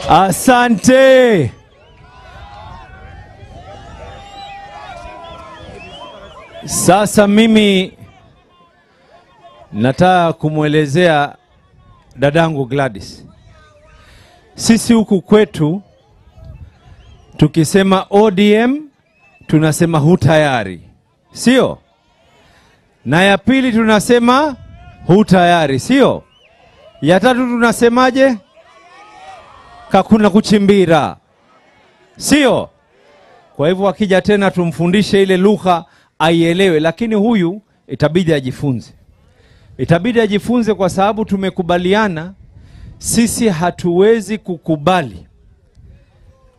Asante. Sasa mimi nataka kumwelezea dadangu Gladys. Sisi huku kwetu tukisema ODM tunasema hutayari, sio? Na ya pili tunasema hutayari, sio? Ya tatu tunasemaje? Kakuna kuchimbira, sio? Kwa hivyo akija tena tumfundishe ile lugha aielewe, lakini huyu itabidi ajifunze. Itabidi ajifunze kwa sababu tumekubaliana sisi hatuwezi kukubali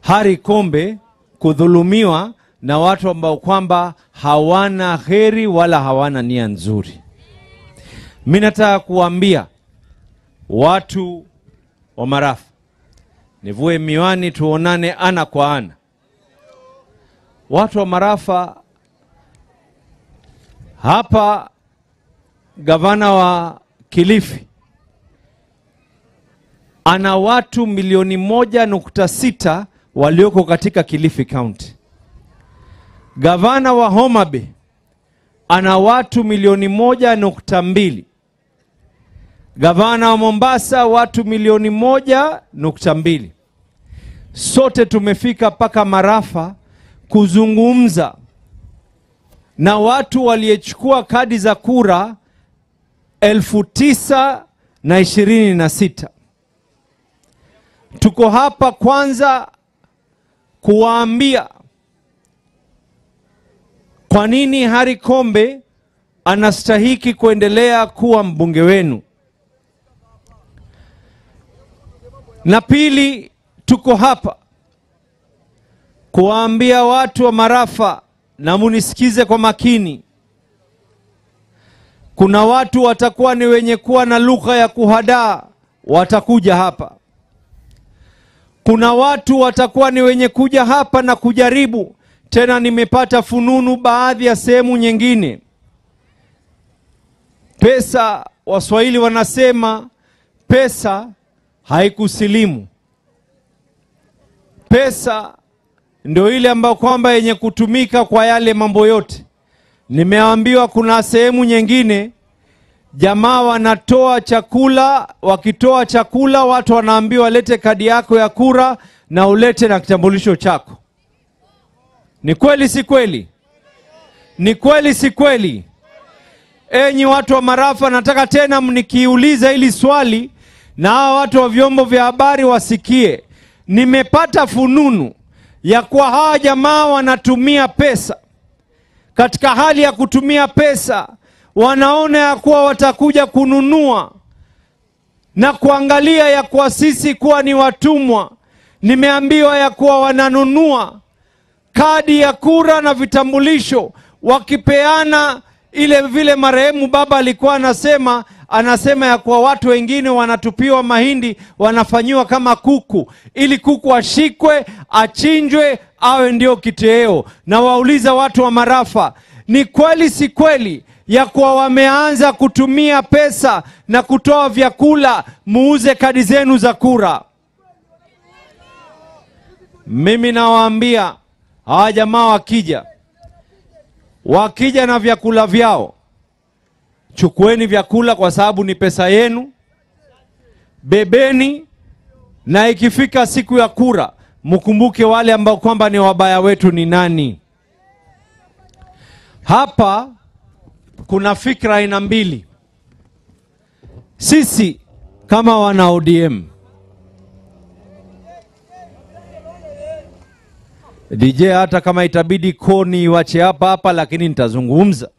Harry Kombe kudhulumiwa na watu ambao kwamba hawana heri wala hawana nia nzuri. Mimi nataka kuambia watu wa Marafa, nivue miwani tuonane ana kwa ana. Watu wa Marafa, hapa gavana wa Kilifi ana watu 1.6 walioko katika Kilifi County. Gavana wa Homa Bay ana watu 1.2. Gavana wa Mombasa watu 1.2. Sote tumefika paka Marafa kuzungumza na watu waliyechukua kadi za kura 926. Tuko hapa kwanza kuwaambia kwa nini Harry Kombe anastahiki kuendelea kuwa mbunge wenu. Na pili, tuko hapa kuwaambia watu wa Marafa, na munisikize kwa makini. Kuna watu watakuwa ni wenye kuwa na lugha ya kuhadaa, watakuja hapa. Kuna watu watakuwa ni wenye kuja hapa na kujaribu. Tena nimepata fununu baadhi ya sehemu nyingine. Pesa, Waswahili wanasema pesa haikusilimu. Pesa ndio ile ambayo kwamba yenye kutumika kwa yale mambo yote. Nimeambiwa kuna sehemu nyingine jamaa wanatoa chakula, wakitoa chakula watu wanaambiwa lete kadi yako ya kura na ulete na kitambulisho chako. Ni kweli si kweli? Ni kweli si kweli? Enyi watu wa Marafa, nataka tena mnikiuliza hili swali na hawa watu wa vyombo vya habari wasikie. Nimepata fununu ya kuwa hawa jamaa wanatumia pesa. Katika hali ya kutumia pesa, wanaona ya kuwa watakuja kununua na kuangalia ya kuwa sisi kuwa ni watumwa. Nimeambiwa ya kuwa wananunua kadi ya kura na vitambulisho, wakipeana ile vile marehemu baba alikuwa anasema ya kuwa watu wengine wanatupiwa mahindi, wanafanyiwa kama kuku, ili kuku ashikwe, achinjwe, awe ndio kiteo. Na wauliza watu wa Marafa, ni kweli si kweli ya kuwa wameanza kutumia pesa na kutoa vyakula muuze kadi zenu za kura? Mimi nawaambia hawa jamaa wakija na vyakula vyao, chukueni vyakula kwa sababu ni pesa yenu, bebeni, na ikifika siku ya kura mkumbuke wale ambao kwamba ni wabaya wetu ni nani. Hapa kuna fikra aina mbili. Sisi kama wana ODM, DJ, hata kama itabidi koni wache hapa lakini nitazungumza.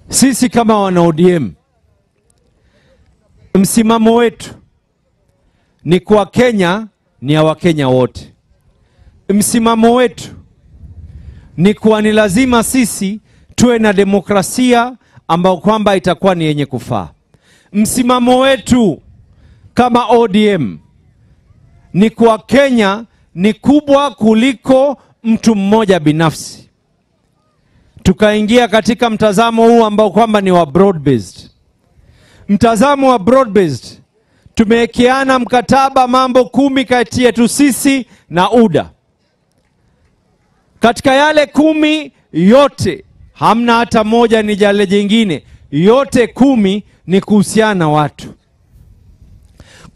Sisi kama wana ODM, msimamo wetu ni kwa Kenya ni ya Wakenya wote. Msimamo wetu ni kuwa ni lazima sisi tuwe na demokrasia ambao kwamba itakuwa ni yenye kufaa. Msimamo wetu kama ODM ni kwa Kenya ni kubwa kuliko mtu mmoja binafsi. Tukaingia katika mtazamo huu ambao kwamba ni wa broad based. mtazamo wa broad based, tumewekeana mkataba mambo 10 kati yetu sisi na UDA. Katika yale 10 yote hamna hata moja ni jale jingine, yote 10 ni kuhusiana na watu,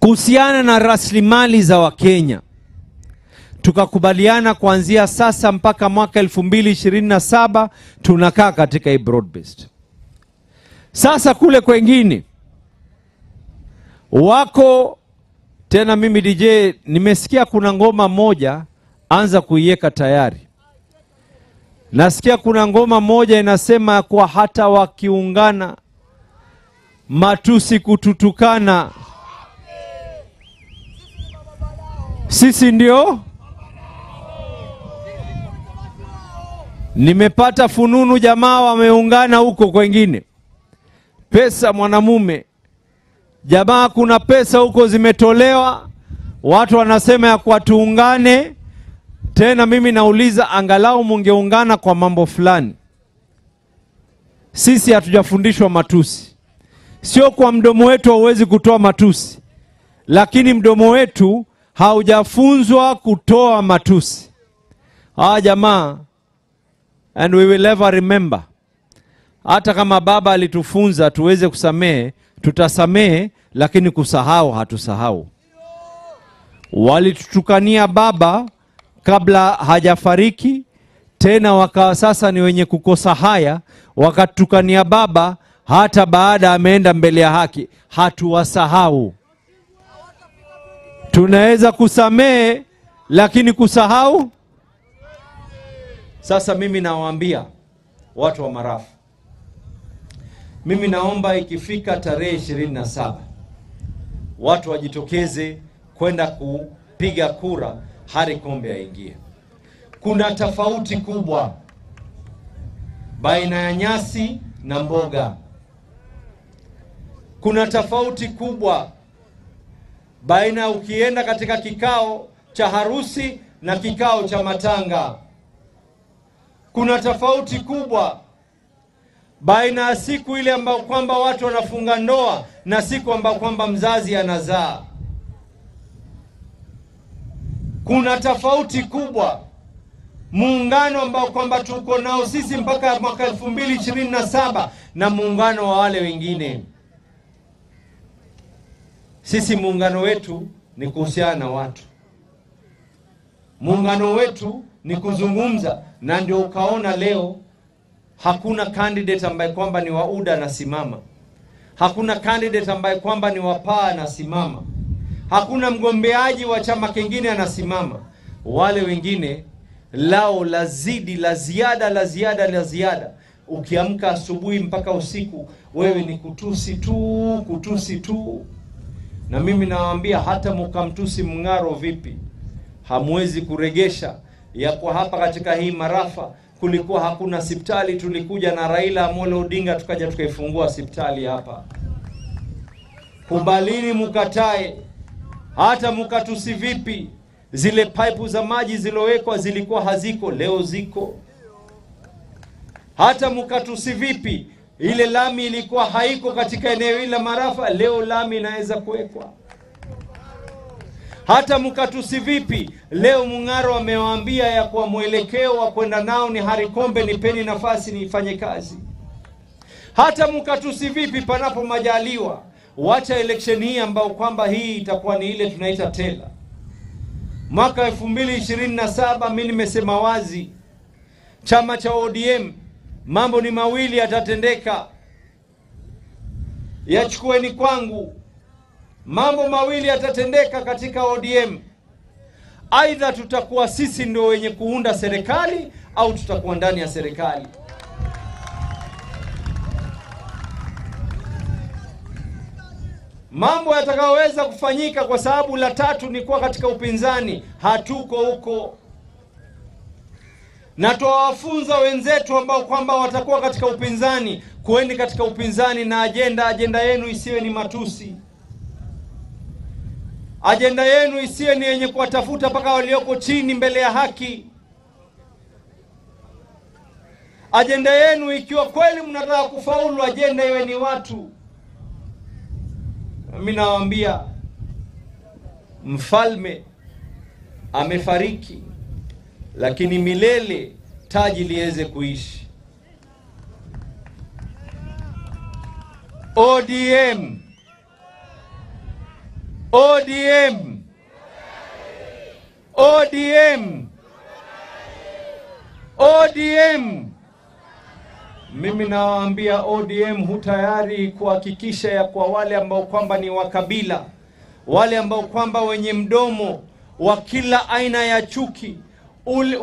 kuhusiana na rasilimali za Wakenya. Tukakubaliana kuanzia sasa mpaka mwaka 2027 tunakaa katika hii broad based. Sasa kule kwengine wako tena, mimi DJ nimesikia kuna ngoma moja, anza kuiweka tayari. Nasikia kuna ngoma moja inasema kwa hata wakiungana matusi kututukana, sisi ndio. Nimepata fununu jamaa wameungana huko kwengine. Pesa mwanamume, jamaa kuna pesa huko zimetolewa, watu wanasema ya kwa tuungane. Tena mimi nauliza, angalau mungeungana kwa mambo fulani. Sisi hatujafundishwa matusi. Sio kwa mdomo wetu hauwezi kutoa matusi, lakini mdomo wetu haujafunzwa kutoa matusi. Jamaa, and we will ever remember. Hata kama baba alitufunza tuweze kusamehe, tutasamehe, lakini kusahau hatusahau. Walitutukania baba kabla hajafariki, tena wakawa sasa ni wenye kukosa haya, wakatukania baba hata baada ameenda mbele ya haki. Hatuwasahau. Tunaweza kusamehe, lakini kusahau. Sasa mimi nawaambia watu wa Marafa, mimi naomba ikifika tarehe 27 watu wajitokeze kwenda kupiga kura Harry Kombe aingie. Kuna tofauti kubwa baina ya nyasi na mboga. Kuna tofauti kubwa baina ukienda katika kikao cha harusi na kikao cha matanga. Kuna tofauti kubwa baina ya siku ile ambayo kwamba watu wanafunga ndoa na siku ambayo kwamba mzazi anazaa. Kuna tofauti kubwa muungano ambao kwamba tuko nao sisi mpaka mwaka 2027 na muungano wa wale wengine. Sisi muungano wetu ni kuhusiana na watu. Muungano wetu ni kuzungumza, na ndio ukaona leo hakuna candidate ambaye kwamba ni wa UDA anasimama. Hakuna candidate ambaye kwamba ni wa PAA anasimama. Hakuna mgombeaji wa chama kingine anasimama. Wale wengine lao lazidi, la ziada. Ukiamka asubuhi mpaka usiku wewe ni kutusi tu. Na mimi nawaambia hata mkamtusi Mng'aro vipi, hamwezi kuregesha ya kwa hapa katika hii Marafa kulikuwa hakuna hospitali. Tulikuja na Raila Amolo Odinga tukaja tukaifungua hospitali hapa. Kubalini mukatae, hata mukatusi vipi, zile pipe za maji zilowekwa zilikuwa haziko, leo ziko. Hata mukatusi vipi, ile lami ilikuwa haiko katika eneo ile Marafa, leo lami inaweza kuwekwa. Hata mukatusi vipi, leo Mung'aro amewaambia ya kwa mwelekeo wa kwenda nao ni Harry Kombe, nipeni nafasi nifanye kazi. Hata mukatusi vipi, panapo majaliwa wacha election hii ambao kwamba hii itakuwa ni ile tunaita tela. Mwaka 2027 mimi nimesema wazi, chama cha ODM mambo ni mawili yatatendeka. Yachukueni kwangu, mambo mawili yatatendeka katika ODM. Aidha tutakuwa sisi ndio wenye kuunda serikali au tutakuwa ndani ya serikali. Mambo yatakayoweza kufanyika, kwa sababu la tatu ni kuwa katika upinzani, hatuko huko. Na tuwafunza wenzetu ambao kwamba watakuwa katika upinzani, kueni katika upinzani na ajenda yenu isiwe ni matusi. Ajenda yenu isiwe ni yenye kuwatafuta paka walioko chini mbele ya haki. Ajenda yenu ikiwa kweli mnataka kufaulu, ajenda iwe ni watu. Mimi nawaambia mfalme amefariki, lakini milele taji liweze kuishi. ODM, ODM, ODM, ODM. Mimi nawaambia ODM hutayari kuhakikisha ya kwa wale ambao kwamba ni wakabila, wale ambao kwamba wenye mdomo wa kila aina ya chuki,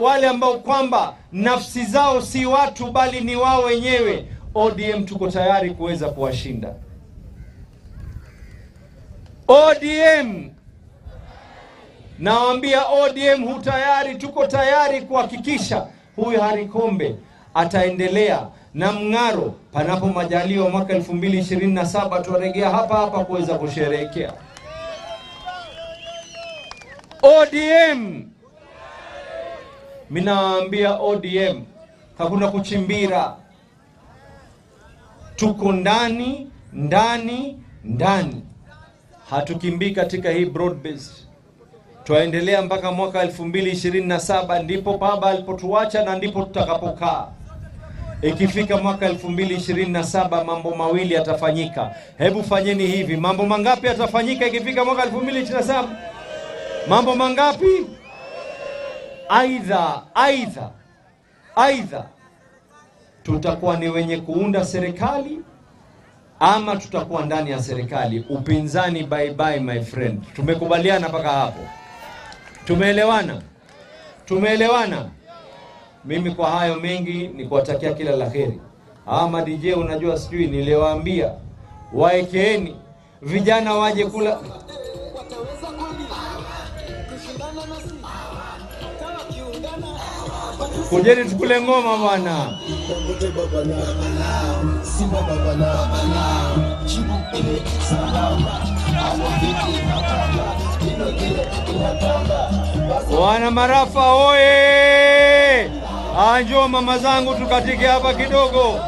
wale ambao kwamba nafsi zao si watu bali ni wao wenyewe, ODM tuko tayari kuweza kuwashinda. ODM, nawaambia ODM hutayari, tuko tayari kuhakikisha huyu Harry Kombe ataendelea na mng'aro. Panapo majaliwa mwaka 2027 tuarejea hapa kuweza kusherehekea. ODM, minaambia ODM hakuna kuchimbira, tuko ndani, hatukimbii katika hii broad based. Tuendelea mpaka mwaka 2027, ndipo baba alipotuacha na ndipo tutakapokaa. Ikifika mwaka 2027 mambo mawili yatafanyika. Hebu fanyeni hivi, mambo mangapi yatafanyika ikifika mwaka 2027? Mambo mangapi? Aidha tutakuwa ni wenye kuunda serikali ama tutakuwa ndani ya serikali. Upinzani bye bye my friend. Tumekubaliana mpaka hapo? Tumeelewana? Mimi kwa hayo mengi ni kuwatakia kila laheri. Ama DJ, unajua sijui niliwaambia waekeeni vijana waje kula. Kujeni tukule ngoma bwana. Wana Marafa oye! Anjo mama zangu tukatike hapa kidogo.